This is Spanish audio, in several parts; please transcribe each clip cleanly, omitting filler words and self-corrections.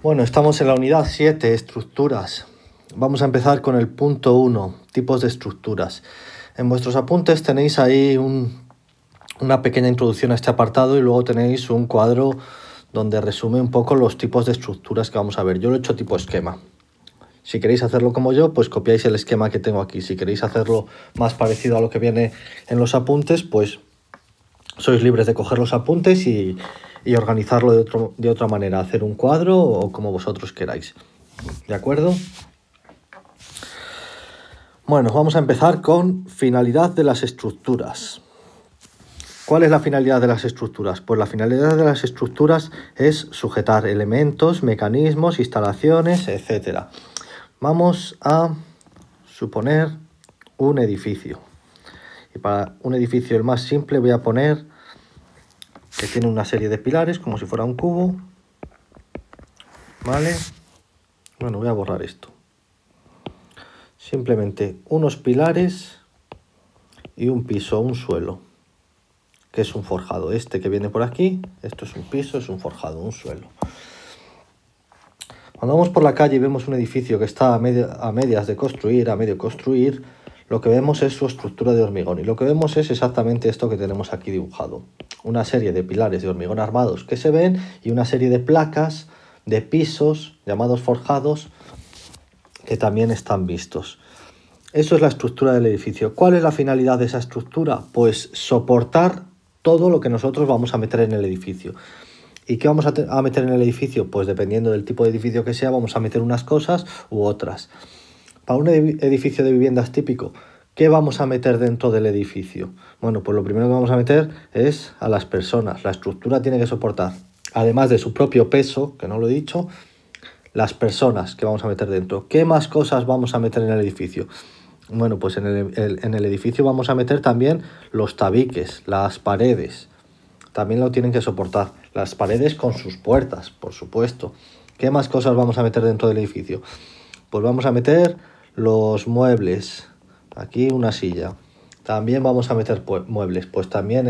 Bueno, estamos en la unidad 7, estructuras. Vamos a empezar con el punto 1, tipos de estructuras. En vuestros apuntes tenéis ahí una pequeña introducción a este apartado y luego tenéis un cuadro donde resume un poco los tipos de estructuras que vamos a ver. Yo lo he hecho tipo esquema. Si queréis hacerlo como yo, pues copiáis el esquema que tengo aquí. Si queréis hacerlo más parecido a lo que viene en los apuntes, pues sois libres de coger los apuntes y organizarlo de otra manera, hacer un cuadro o como vosotros queráis. ¿De acuerdo? Bueno, vamos a empezar con finalidad de las estructuras. ¿Cuál es la finalidad de las estructuras? Pues la finalidad de las estructuras es sujetar elementos, mecanismos, instalaciones, etc. Vamos a suponer un edificio. Y para un edificio el más simple voy a poner que tiene una serie de pilares como si fuera un cubo. ¿Vale? Bueno, voy a borrar esto. Simplemente unos pilares y un piso, un suelo, que es un forjado. Este que viene por aquí, esto es un piso, es un forjado, un suelo. Cuando vamos por la calle y vemos un edificio que está a medias de construir, a medio construir, lo que vemos es su estructura de hormigón. Y lo que vemos es exactamente esto que tenemos aquí dibujado. Una serie de pilares de hormigón armados que se ven y una serie de placas de pisos llamados forjados que también están vistos. Eso es la estructura del edificio. ¿Cuál es la finalidad de esa estructura? Pues soportar todo lo que nosotros vamos a meter en el edificio. ¿Y qué vamos a meter en el edificio? Pues dependiendo del tipo de edificio que sea, vamos a meter unas cosas u otras. Para un edificio de viviendas típico, ¿qué vamos a meter dentro del edificio? Bueno, pues lo primero que vamos a meter es a las personas. La estructura tiene que soportar, además de su propio peso, que no lo he dicho, las personas que vamos a meter dentro. ¿Qué más cosas vamos a meter en el edificio? Bueno, pues en el edificio vamos a meter también los tabiques, las paredes. También lo tienen que soportar. Las paredes con sus puertas, por supuesto. ¿Qué más cosas vamos a meter dentro del edificio? Pues vamos a meter los muebles. Aquí una silla. También vamos a meter muebles. Pues también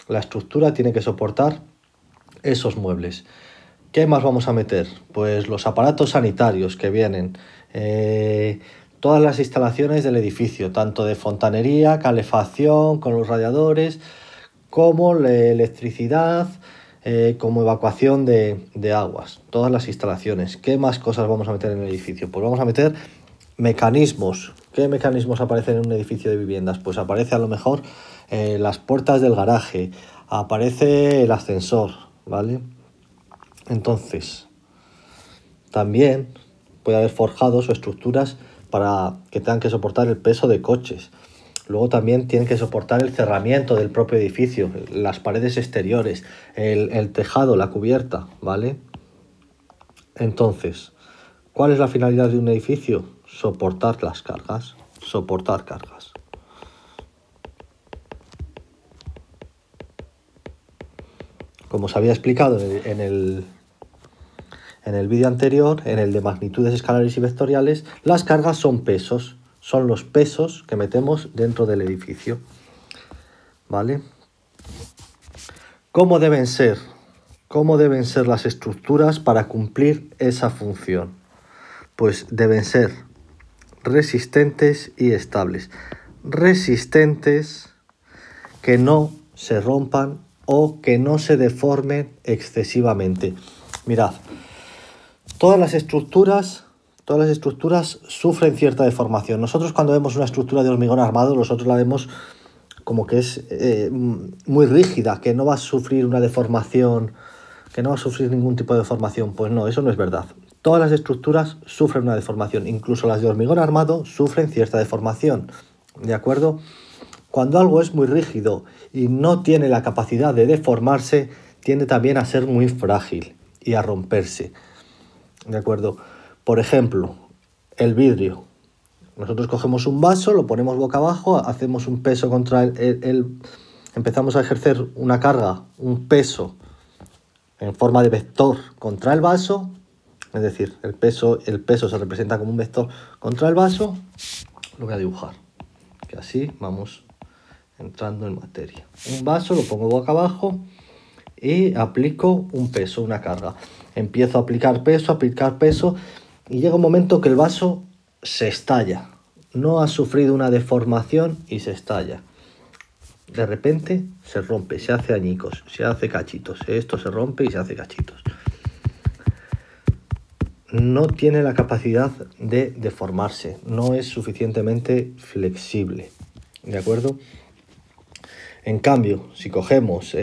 la estructura tiene que soportar esos muebles. ¿Qué más vamos a meter? Pues los aparatos sanitarios que vienen. Todas las instalaciones del edificio, tanto de fontanería, calefacción, con los radiadores, como la electricidad, como evacuación de aguas. Todas las instalaciones. ¿Qué más cosas vamos a meter en el edificio? Pues vamos a meter mecanismos. ¿Qué mecanismos aparecen en un edificio de viviendas? Pues aparece a lo mejor las puertas del garaje, aparece el ascensor, ¿vale? Entonces, también puede haber forjados o estructuras para que tengan que soportar el peso de coches. Luego también tienen que soportar el cerramiento del propio edificio, las paredes exteriores, el tejado, la cubierta, ¿vale? Entonces, ¿cuál es la finalidad de un edificio? Soportar las cargas, soportar cargas. Como os había explicado en el vídeo anterior, en el de magnitudes escalares y vectoriales, las cargas son pesos. Son los pesos que metemos dentro del edificio. ¿Vale? ¿Cómo deben ser? ¿Cómo deben ser las estructuras para cumplir esa función? Pues deben ser resistentes y estables. Resistentes, que no se rompan o que no se deformen excesivamente. Mirad, todas las estructuras sufren cierta deformación. Nosotros cuando vemos una estructura de hormigón armado, nosotros la vemos como que es muy rígida, que no va a sufrir una deformación, que no va a sufrir ningún tipo de deformación. Pues no, eso no es verdad. Todas las estructuras sufren una deformación, incluso las de hormigón armado sufren cierta deformación, ¿de acuerdo? Cuando algo es muy rígido y no tiene la capacidad de deformarse, tiende también a ser muy frágil y a romperse, ¿de acuerdo? Por ejemplo, el vidrio. Nosotros cogemos un vaso, lo ponemos boca abajo, hacemos un peso contra empezamos a ejercer una carga, un peso en forma de vector contra el vaso, es decir, el peso se representa como un vector contra el vaso. Lo voy a dibujar, que así vamos entrando en materia. Un vaso lo pongo boca abajo y aplico un peso, una carga. empiezo a aplicar peso y llega un momento que el vaso se estalla. No ha sufrido una deformación y se estalla. De repente se rompe, se hace añicos, se hace cachitos. Esto se rompe y se hace cachitos. No tiene la capacidad de deformarse, no es suficientemente flexible, ¿de acuerdo? En cambio, si cogemos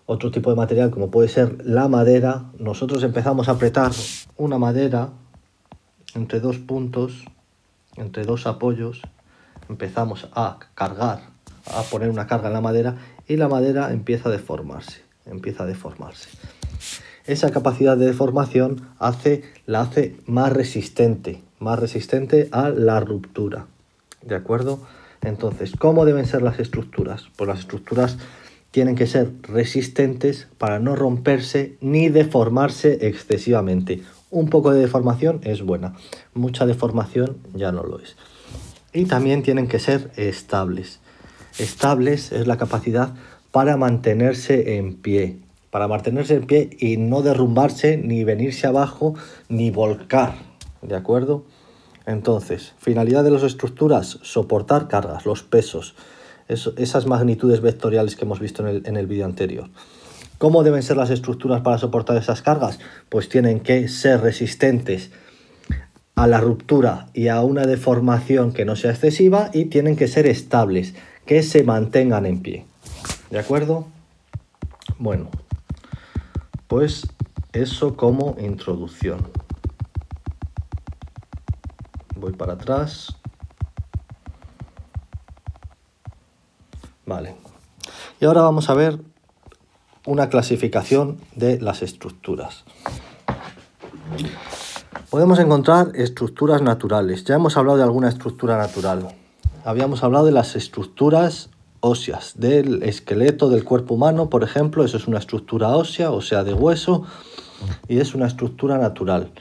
otro tipo de material como puede ser la madera, nosotros empezamos a apretar una madera entre dos puntos, entre dos apoyos, empezamos a cargar, a poner una carga en la madera y la madera empieza a deformarse, Esa capacidad de deformación la hace más resistente a la ruptura, ¿de acuerdo? Entonces, ¿cómo deben ser las estructuras? Pues las estructuras tienen que ser resistentes para no romperse ni deformarse excesivamente. Un poco de deformación es buena, mucha deformación ya no lo es. Y también tienen que ser estables. Estables es la capacidad para mantenerse en pie. Y no derrumbarse, ni venirse abajo, ni volcar, ¿de acuerdo? Entonces, finalidad de las estructuras, soportar cargas, los pesos, esas magnitudes vectoriales que hemos visto en el vídeo anterior. ¿Cómo deben ser las estructuras para soportar esas cargas? Pues tienen que ser resistentes a la ruptura y a una deformación que no sea excesiva y tienen que ser estables, que se mantengan en pie. ¿De acuerdo? Bueno, pues eso como introducción. Voy para atrás. Vale. Y ahora vamos a ver una clasificación de las estructuras. Podemos encontrar estructuras naturales. Ya hemos hablado de alguna estructura natural. Habíamos hablado de las estructuras óseas, del esqueleto del cuerpo humano, por ejemplo. Eso es una estructura ósea, o sea, de hueso, y es una estructura natural.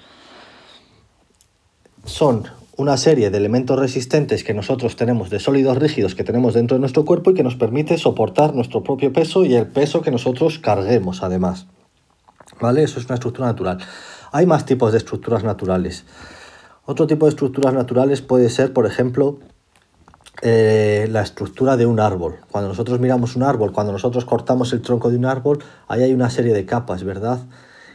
Son una serie de elementos resistentes que nosotros tenemos, de sólidos rígidos que tenemos dentro de nuestro cuerpo y que nos permite soportar nuestro propio peso y el peso que nosotros carguemos además. ¿Vale? Eso es una estructura natural. Hay más tipos de estructuras naturales. Otro tipo de estructuras naturales puede ser, por ejemplo, la estructura de un árbol. Cuando nosotros miramos un árbol, cuando nosotros cortamos el tronco de un árbol, ahí hay una serie de capas, ¿verdad?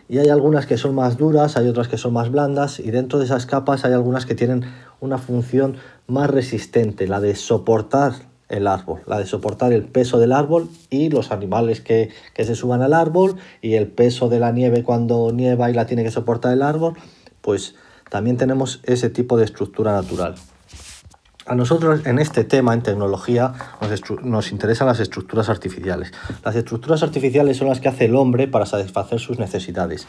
Y hay algunas que son más duras, hay otras que son más blandas, y dentro de esas capas hay algunas que tienen una función más resistente, la de soportar el árbol, la de soportar el peso del árbol y los animales que se suban al árbol, y el peso de la nieve cuando nieva y la tiene que soportar el árbol. Pues también tenemos ese tipo de estructura natural. A nosotros en este tema, en tecnología, nos interesan las estructuras artificiales. Las estructuras artificiales son las que hace el hombre para satisfacer sus necesidades.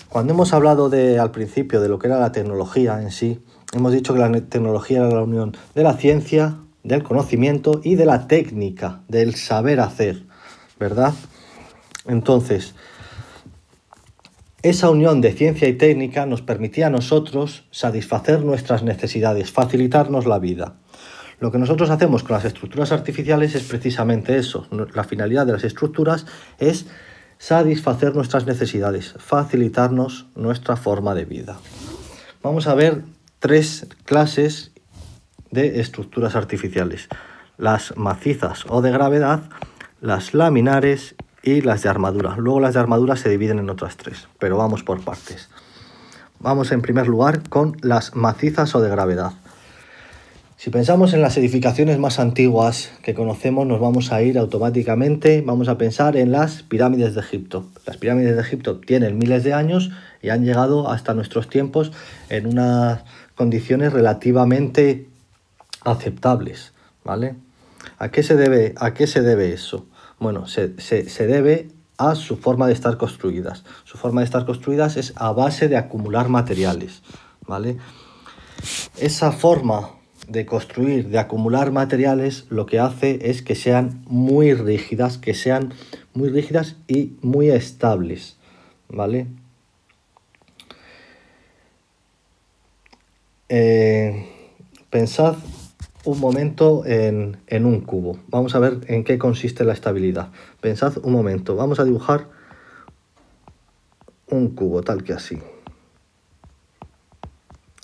Cuando hemos hablado al principio de lo que era la tecnología en sí, hemos dicho que la tecnología era la unión de la ciencia, del conocimiento y de la técnica, del saber hacer, ¿verdad? Entonces, esa unión de ciencia y técnica nos permitía a nosotros satisfacer nuestras necesidades, facilitarnos la vida. Lo que nosotros hacemos con las estructuras artificiales es precisamente eso. La finalidad de las estructuras es satisfacer nuestras necesidades, facilitarnos nuestra forma de vida. Vamos a ver 3 clases de estructuras artificiales: las macizas o de gravedad, las laminares y las de armadura. Luego las de armadura se dividen en otras 3, pero vamos por partes. Vamos en primer lugar con las macizas o de gravedad. Si pensamos en las edificaciones más antiguas que conocemos, nos vamos a ir automáticamente, vamos a pensar en las pirámides de Egipto. Las pirámides de Egipto tienen miles de años y han llegado hasta nuestros tiempos en unas condiciones relativamente aceptables, ¿vale? ¿A qué se debe eso? Bueno, se debe a su forma de estar construidas. Su forma de estar construidas es a base de acumular materiales, ¿vale? Esa forma de construir, de acumular materiales, lo que hace es que sean muy rígidas, y muy estables, ¿vale? Pensad un momento en un cubo. Vamos a ver en qué consiste la estabilidad. Pensad un momento. Vamos a dibujar un cubo tal que así.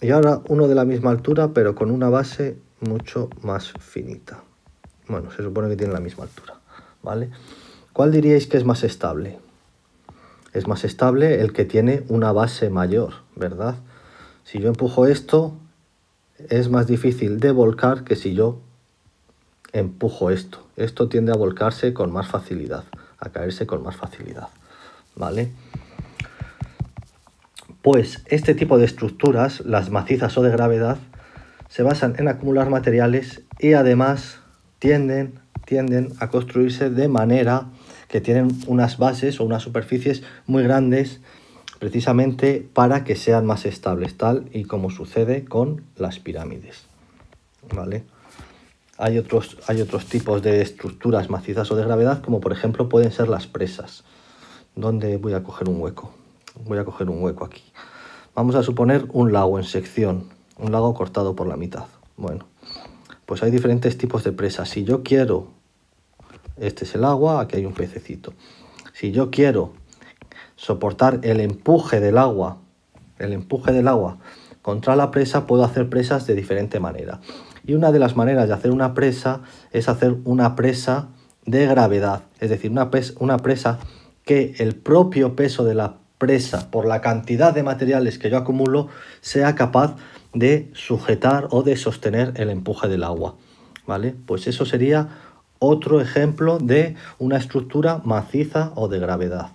Y ahora uno de la misma altura, pero con una base mucho más finita. Bueno, se supone que tiene la misma altura, ¿vale? ¿Cuál diríais que es más estable? Es más estable el que tiene una base mayor, ¿verdad? Si yo empujo esto, es más difícil de volcar que si yo empujo esto. Esto tiende a volcarse con más facilidad, a caerse con más facilidad, ¿vale? Pues este tipo de estructuras, las macizas o de gravedad, se basan en acumular materiales y además tienden a construirse de manera que tienen unas bases o unas superficies muy grandes precisamente para que sean más estables, tal y como sucede con las pirámides, ¿vale? Hay otros tipos de estructuras macizas o de gravedad, como por ejemplo pueden ser las presas. ¿Dónde voy a coger un hueco? Voy a coger un hueco aquí. Vamos a suponer un lago en sección, un lago cortado por la mitad. Bueno, pues hay diferentes tipos de presas. Si yo quiero, este es el agua, aquí hay un pececito. Si yo quiero soportar el empuje del agua contra la presa, puedo hacer presas de diferente manera. Y una de las maneras de hacer una presa es hacer una presa de gravedad, es decir, una presa que el propio peso de la presa, por la cantidad de materiales que yo acumulo, sea capaz de sujetar o de sostener el empuje del agua, ¿vale? Pues eso sería otro ejemplo de una estructura maciza o de gravedad.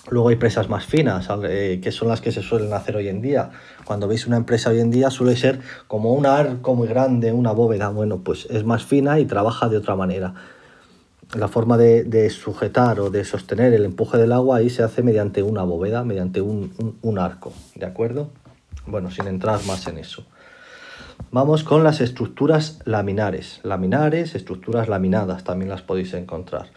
Luego hay presas más finas, que son las que se suelen hacer hoy en día. Cuando veis una empresa hoy en día suele ser como un arco muy grande, una bóveda. Bueno, pues es más fina y trabaja de otra manera. La forma de sujetar o de sostener el empuje del agua ahí se hace mediante una bóveda, mediante un arco, ¿de acuerdo? Bueno, sin entrar más en eso. Vamos con las estructuras laminares. Estructuras laminadas, también las podéis encontrar,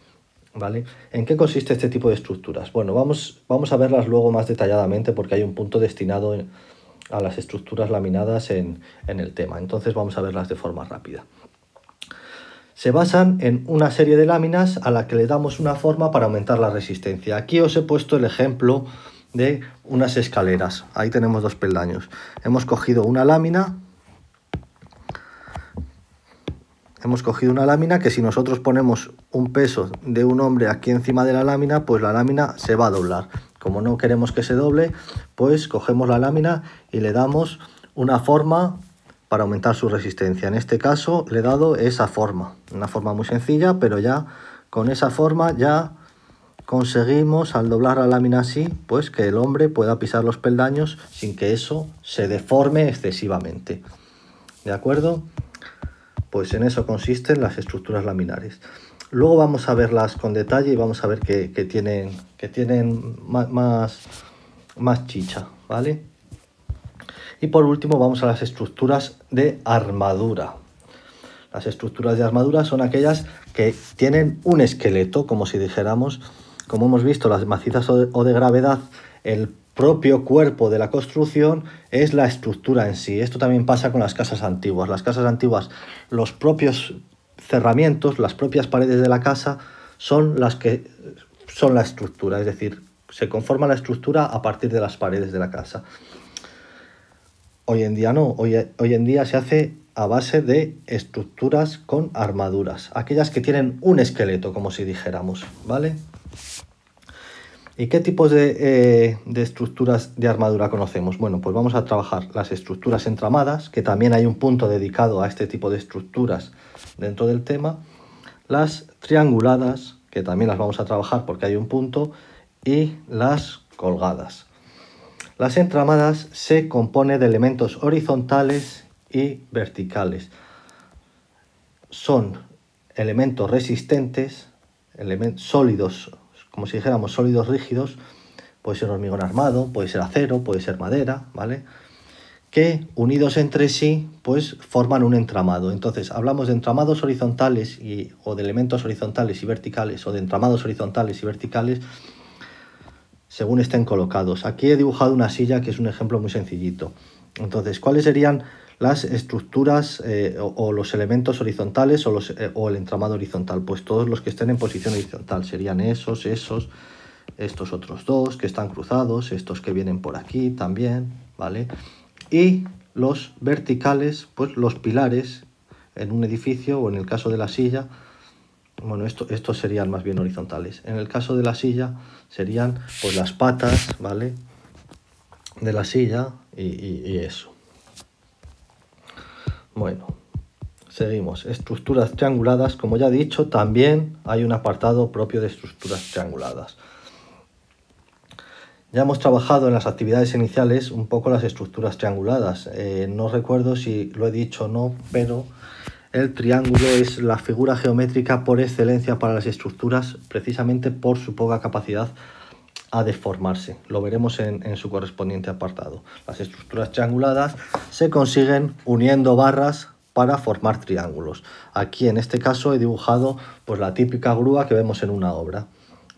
¿vale? ¿En qué consiste este tipo de estructuras? Bueno, vamos a verlas luego más detalladamente porque hay un punto destinado a las estructuras laminadas en el tema. Entonces vamos a verlas de forma rápida. Se basan en una serie de láminas a la que le damos una forma para aumentar la resistencia. Aquí os he puesto el ejemplo de unas escaleras. Ahí tenemos 2 peldaños. Hemos cogido una lámina. Que si nosotros ponemos un peso de un hombre aquí encima de la lámina, pues la lámina se va a doblar. Como no queremos que se doble, pues cogemos la lámina y le damos una forma para aumentar su resistencia. En este caso le he dado esa forma, una forma muy sencilla, pero ya con esa forma ya conseguimos, al doblar la lámina así, pues que el hombre pueda pisar los peldaños sin que eso se deforme excesivamente. ¿De acuerdo? Pues en eso consisten las estructuras laminares. Luego vamos a verlas con detalle y vamos a ver que tienen más chicha, ¿vale? Y por último vamos a las estructuras de armadura. Las estructuras de armadura son aquellas que tienen un esqueleto, como si dijéramos, como hemos visto, las macizas o de gravedad, el propio cuerpo de la construcción es la estructura en sí. Esto también pasa con las casas antiguas. Las casas antiguas, los propios cerramientos, las propias paredes de la casa son las que son la estructura, es decir, se conforma la estructura a partir de las paredes de la casa. Hoy en día no, hoy en día se hace a base de estructuras con armaduras, aquellas que tienen un esqueleto, como si dijéramos, ¿vale? ¿Y qué tipos de estructuras de armadura conocemos? Bueno, pues vamos a trabajar las estructuras entramadas, que también hay un punto dedicado a este tipo de estructuras dentro del tema, las trianguladas, que también las vamos a trabajar porque hay un punto, y las colgadas. Las entramadas se compone de elementos horizontales y verticales. Son elementos resistentes, elementos sólidos, como si dijéramos sólidos rígidos, puede ser hormigón armado, puede ser acero, puede ser madera, ¿vale? Que unidos entre sí, pues forman un entramado. Entonces, hablamos de entramados horizontales o de elementos horizontales y verticales, o de entramados horizontales y verticales, según estén colocados. Aquí he dibujado una silla que es un ejemplo muy sencillito. Entonces, ¿cuáles serían las estructuras o los elementos horizontales o el entramado horizontal? Pues todos los que estén en posición horizontal serían esos, estos otros dos que están cruzados, estos que vienen por aquí también, ¿vale? Y los verticales, pues los pilares en un edificio, o en el caso de la silla, bueno, estos serían más bien horizontales. En el caso de la silla serían pues las patas, ¿vale? De la silla y eso. Bueno, seguimos. Estructuras trianguladas. Como ya he dicho, también hay un apartado propio de estructuras trianguladas. Ya hemos trabajado en las actividades iniciales un poco las estructuras trianguladas. No recuerdo si lo he dicho o no, pero el triángulo es la figura geométrica por excelencia para las estructuras, precisamente por su poca capacidad a deformarse. Lo veremos en su correspondiente apartado. Las estructuras trianguladas se consiguen uniendo barras para formar triángulos. Aquí en este caso he dibujado pues la típica grúa que vemos en una obra,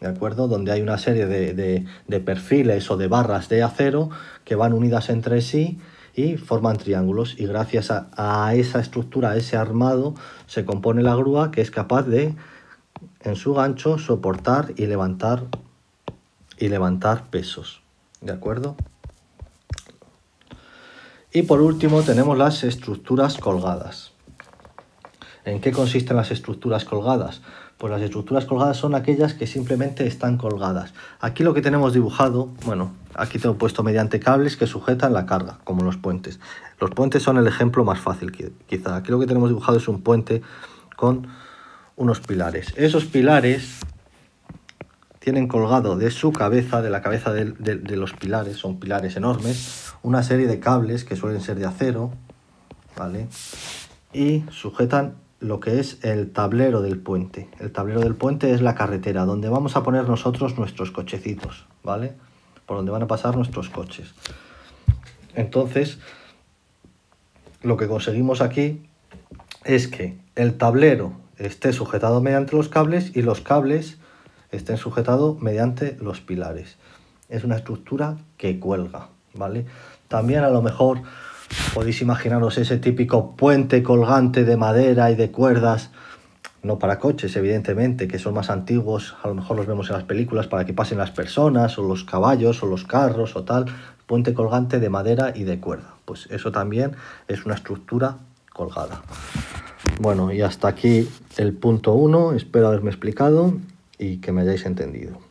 ¿de acuerdo? Donde hay una serie de perfiles o de barras de acero que van unidas entre sí y forman triángulos, y gracias a esa estructura, a ese armado, se compone la grúa, que es capaz de, en su gancho, soportar y levantar pesos, ¿de acuerdo? Y por último tenemos las estructuras colgadas. ¿En qué consisten las estructuras colgadas? Pues las estructuras colgadas son aquellas que simplemente están colgadas. Aquí lo que tenemos dibujado, bueno, aquí tengo puesto mediante cables que sujetan la carga, como los puentes. Los puentes son el ejemplo más fácil, quizá. Aquí lo que tenemos dibujado es un puente con unos pilares. Esos pilares tienen colgado de su cabeza, de la cabeza de los pilares, son pilares enormes, una serie de cables que suelen ser de acero, ¿vale? Y sujetan lo que es el tablero del puente. El tablero del puente es la carretera, donde vamos a poner nosotros nuestros cochecitos, ¿vale? Por donde van a pasar nuestros coches. Entonces, lo que conseguimos aquí es que el tablero esté sujetado mediante los cables y los cables estén sujetados mediante los pilares. Es una estructura que cuelga, ¿vale? También a lo mejor podéis imaginaros ese típico puente colgante de madera y de cuerdas, no para coches evidentemente, que son más antiguos, a lo mejor los vemos en las películas para que pasen las personas o los caballos o los carros o tal, puente colgante de madera y de cuerda. Pues eso también es una estructura colgada. Bueno, y hasta aquí el punto 1, espero haberme explicado y que me hayáis entendido.